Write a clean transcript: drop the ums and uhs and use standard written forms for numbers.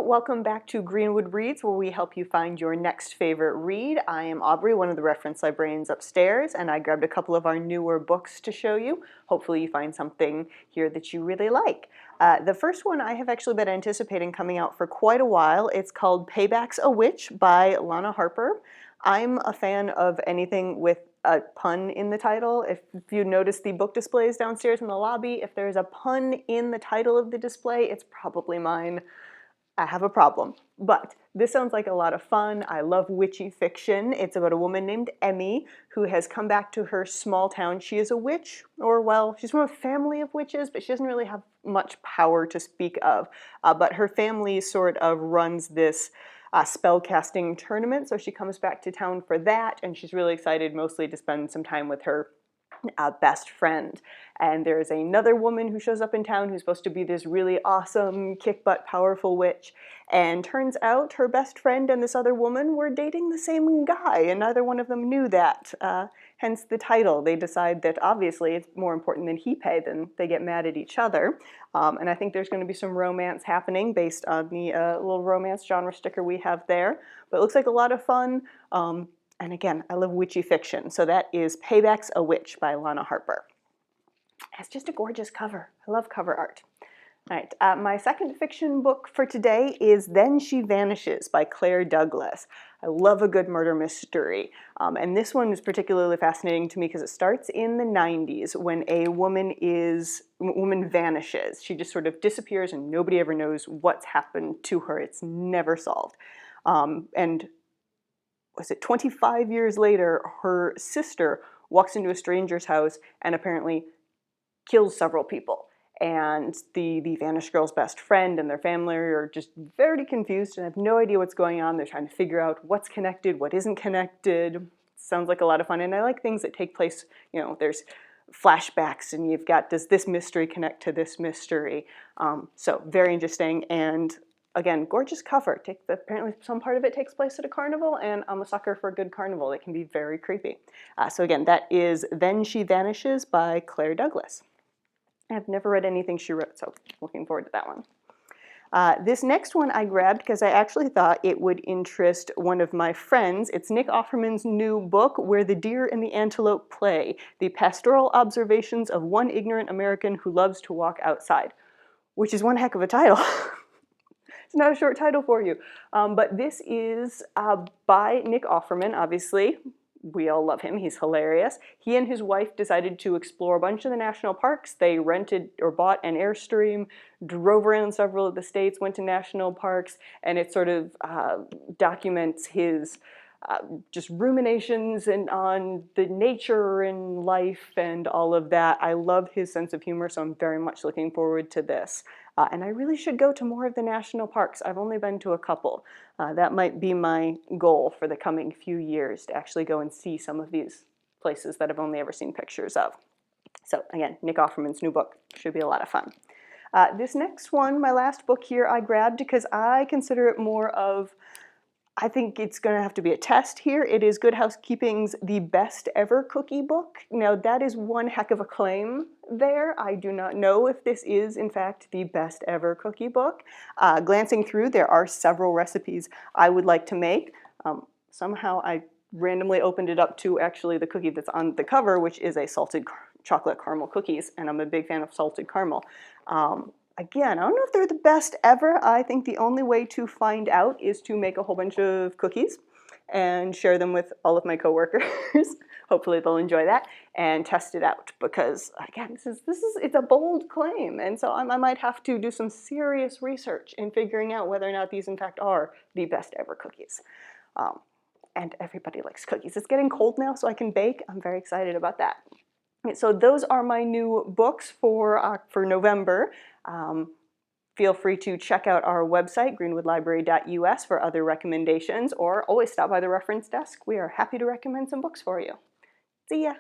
welcome back to Greenwood Reads, where we help you find your next favorite read. I am Aubrey, one of the reference librarians upstairs, and I grabbed a couple of our newer books to show you. Hopefully you find something here that you really like. The first one I have actually been anticipating coming out for quite a while. It's called Payback's a Witch by Lana Harper. I'm a fan of anything with a pun in the title. If you notice the book displays downstairs in the lobby, if there's a pun in the title of the display, it's probably mine. I have a problem. But this sounds like a lot of fun. I love witchy fiction. It's about a woman named Emmy who has come back to her small town. She is a witch, or well, she's from a family of witches, but she doesn't really have much power to speak of. But her family sort of runs this spellcasting tournament, so she comes back to town for that, and she's really excited mostly to spend some time with her best friend. And there's another woman who shows up in town who's supposed to be this really awesome, kick-butt, powerful witch. And turns out her best friend and this other woman were dating the same guy, and neither one of them knew that. Hence the title. They decide that obviously it's more important than he paid, and they get mad at each other. And I think there's going to be some romance happening based on the little romance genre sticker we have there. But it looks like a lot of fun. And again, I love witchy fiction, so that is Payback's a Witch by Lana Harper. It's just a gorgeous cover. I love cover art. All right, my second fiction book for today is Then She Vanishes by Claire Douglas. I love a good murder mystery, and this one is particularly fascinating to me because it starts in the 90s when a woman vanishes. She just sort of disappears and nobody ever knows what's happened to her. It's never solved. And was it 25 years later, her sister walks into a stranger's house and apparently kills several people. And the vanished girl's best friend and their family are just very confused and have no idea what's going on. They're trying to figure out what's connected, what isn't connected. Sounds like a lot of fun. And I like things that take place, there's flashbacks and you've got, does this mystery connect to this mystery? So very interesting. And again, gorgeous cover. Apparently some part of it takes place at a carnival, and I'm a sucker for a good carnival. It can be very creepy. So again, that is Then She Vanishes by Claire Douglas. I've never read anything she wrote, so looking forward to that one. This next one I grabbed because I actually thought it would interest one of my friends. It's Nick Offerman's new book, Where the Deer and the Antelope Play, The Pastoral Observations of One Ignorant American Who Loves to Walk Outside, which is one heck of a title. It's not a short title for you. But this is by Nick Offerman, obviously. We all love him. He's hilarious. He and his wife decided to explore a bunch of the national parks. They rented or bought an Airstream, drove around several of the states, went to national parks, and it sort of documents his just ruminations on the nature and life and all of that. I love his sense of humor, so I'm very much looking forward to this. And I really should go to more of the national parks. I've only been to a couple. That might be my goal for the coming few years, to actually go and see some of these places that I've only ever seen pictures of. So again, Nick Offerman's new book should be a lot of fun. This next one, my last book here, I grabbed because I consider it more of, I think it's going to have to be a test here. It is Good Housekeeping's The Best Ever Cookie Book. Now that is one heck of a claim there. I do not know if this is in fact the best ever cookie book. Glancing through, there are several recipes I would like to make. Somehow I randomly opened it up to actually the cookie that's on the cover, which is a salted chocolate caramel cookies, and I'm a big fan of salted caramel. Again, I don't know if they're the best ever. I think the only way to find out is to make a whole bunch of cookies and share them with all of my coworkers. Hopefully they'll enjoy that and test it out, because again, it's a bold claim, and so I might have to do some serious research in figuring out whether or not these in fact are the best ever cookies. And everybody likes cookies. It's getting cold now, so I can bake. I'm very excited about that. So those are my new books for November. Feel free to check out our website, greenwoodlibrary.us, for other recommendations, or always stop by the reference desk. We are happy to recommend some books for you. See ya!